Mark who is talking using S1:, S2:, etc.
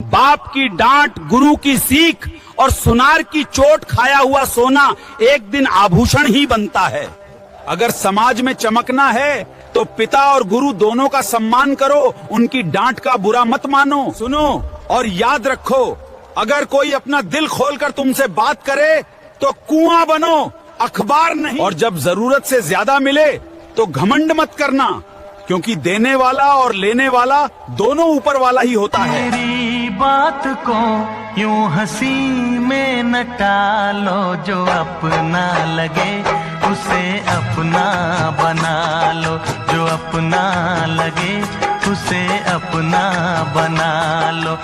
S1: बाप की डांट, गुरु की सीख और सुनार की चोट खाया हुआ सोना एक दिन आभूषण ही बनता है। अगर समाज में चमकना है तो पिता और गुरु दोनों का सम्मान करो, उनकी डांट का बुरा मत मानो। सुनो और याद रखो, अगर कोई अपना दिल खोलकर तुमसे बात करे तो कुआं बनो, अखबार नहीं। और जब जरूरत से ज्यादा मिले तो घमंड मत करना, क्योंकि देने वाला और लेने वाला दोनों ऊपर वाला ही होता है।
S2: मेरी बात को यूं हंसी में न टालो, जो अपना लगे उसे अपना बना लो, जो अपना लगे उसे अपना बना लो।